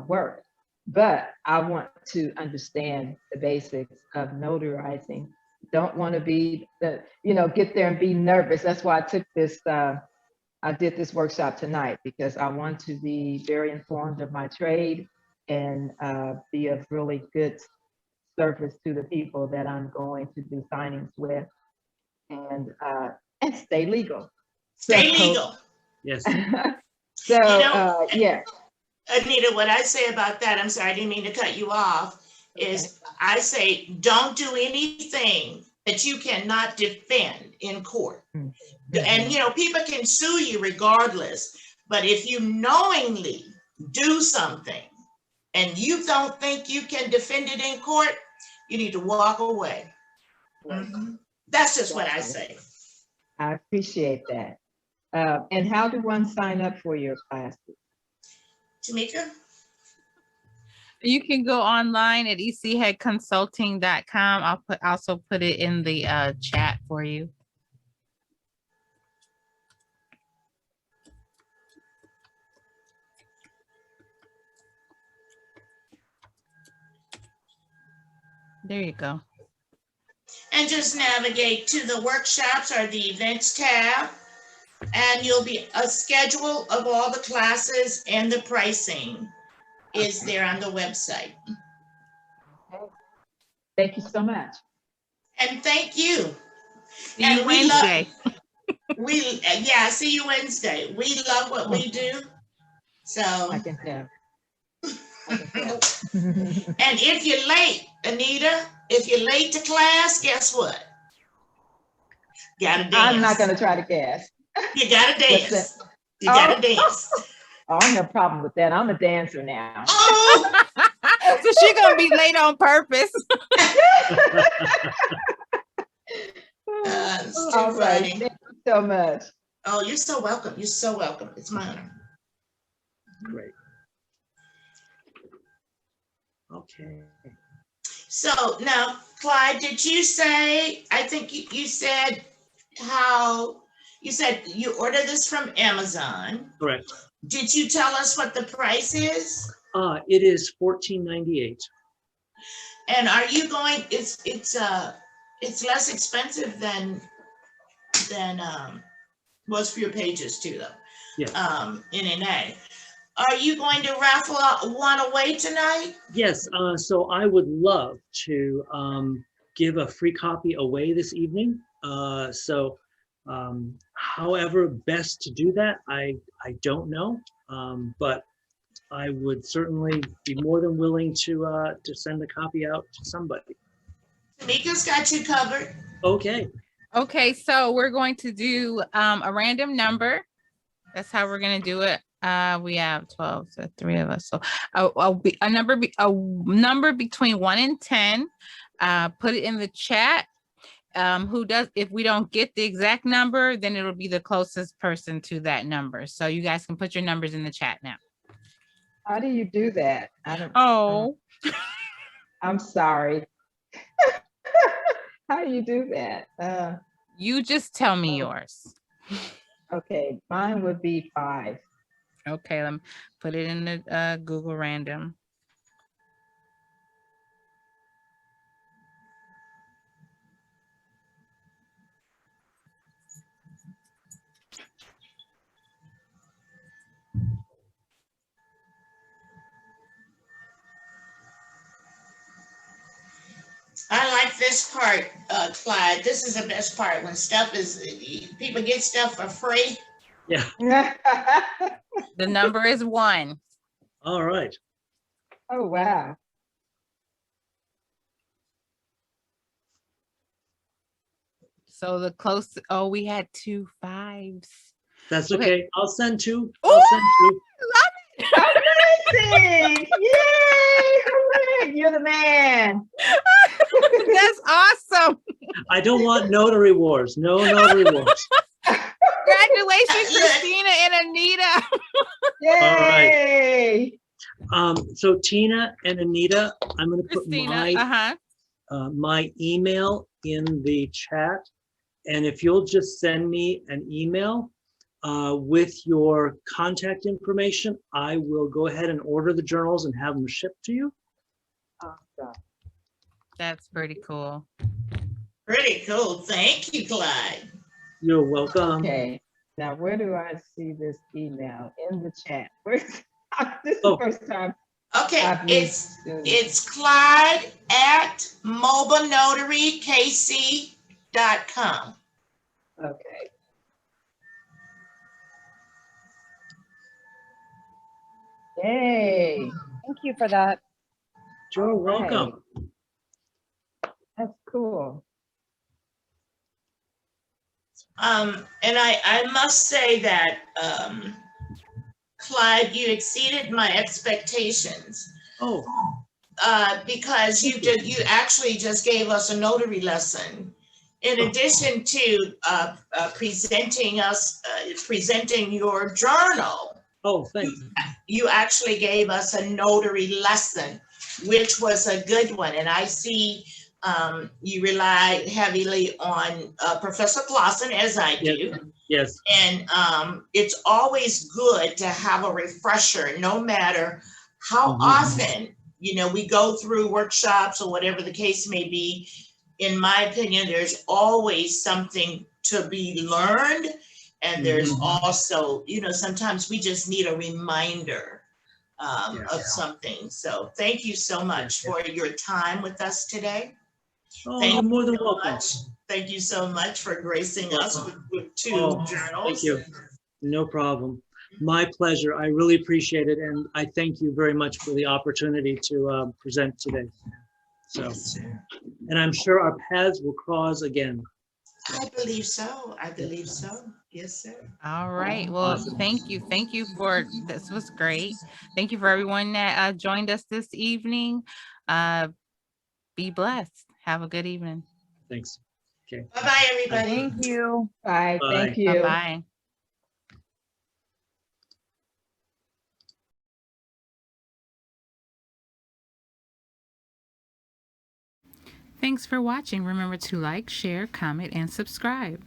work. But I want to understand the basics of notarizing. Don't want to be get there and be nervous. That's why I took this, I did this workshop tonight, because I want to be very informed of my trade and be of really good service to the people that I'm going to do signings with, and stay legal. Stay legal. Yes. So, yeah. Anita, what I say about that, I'm sorry, I didn't mean to cut you off, is I say, don't do anything that you cannot defend in court. Mm-hmm. And, people can sue you regardless, but if you knowingly do something and you don't think you can defend it in court, you need to walk away. Mm-hmm. That's just what I say. I appreciate that. And how do one sign up for your classes? Tamika? You can go online at echconsulting.com. I'll also put it in the chat for you. There you go. And just navigate to the workshops or the events tab, and you'll be a schedule of all the classes, and the pricing is there on the website. Okay. Thank you so much. And thank you. See you Wednesday. See you Wednesday. We love what we do. So I can tell. And if you're late, Anita, if you're late to class, guess what? Gotta dance. I'm not gonna try to guess. You gotta dance. You gotta dance. I don't have a problem with that. I'm a dancer now. Oh, So she's gonna be late on purpose. it's too All right. funny. Thank you so much. Oh, you're so welcome. You're so welcome. It's my honor. Great. Okay. So now, Clyde, did you say, I think you said how, you said you ordered this from Amazon. Correct. Did you tell us what the price is? It is $14.98. And are you going, it's less expensive than was for your pages too though. Yeah. NNA. Are you going to raffle one away tonight? Yes. So I would love to give a free copy away this evening. However best to do that, I don't know. But I would certainly be more than willing to send a copy out to somebody. Tamika's got you covered. Okay. Okay, so we're going to do a random number. That's how we're gonna do it. We have 12, so 3 of us. So a number between 1 and 10. Put it in the chat. If we don't get the exact number, then it'll be the closest person to that number. So you guys can put your numbers in the chat now. How do you do that? I don't. Oh, I'm sorry. How do you do that? you just tell me yours. Okay, mine would be 5. Okay, let me put it in the Google Random. I like this part, Clyde. This is the best part when people get stuff for free. Yeah. The number is 1. All right. Oh, wow. So the close, oh, we had 2 5s. That's Okay. okay. I'll send 2. Ooh, I'll send 2. Amazing! Yay! Hooray! You're the man. That's awesome. I don't want notary wars. No notary wars. Congratulations, Christina and Anita. Yay! So Tina and Anita, I'm going to put Christina, my email in the chat. And if you'll just send me an email with your contact information, I will go ahead and order the journals and have them shipped to you. Awesome. That's pretty cool. Pretty cool. Thank you, Clyde. You're welcome. Okay. Now, where do I see this email? In the chat. This is Oh. the first time. Okay, I've used Zoom. it's Clyde at mobilenotarykc.com. Okay. Yay. Thank you for that. You're welcome. That's cool. And I must say that, Clyde, you exceeded my expectations. Oh, Because you actually just gave us a notary lesson. In addition to presenting your journal, oh, thank you. you actually gave us a notary lesson, which was a good one. And I see you rely heavily on Professor Clausen, as I do. Yes. And it's always good to have a refresher, no matter how often, we go through workshops or whatever the case may be. In my opinion, there's always something to be learned. And there's also, sometimes we just need a reminder of something. So thank you so much for your time with us today. Oh, you're more than welcome. Thank you so much for gracing us with 2 journals. Thank you. No problem. My pleasure. I really appreciate it. And I thank you very much for the opportunity to present today. So, and I'm sure our paths will cross again. I believe so. I believe so. Yes, sir. All right. Well, Awesome. thank you. Thank you for, this was great. Thank you for everyone that joined us this evening. Be blessed. Have a good evening. Thanks. Okay. Bye-bye, everybody. Thank you. Bye, Bye. thank you. Bye-bye. Thanks for watching. Remember to like, share, comment, and subscribe.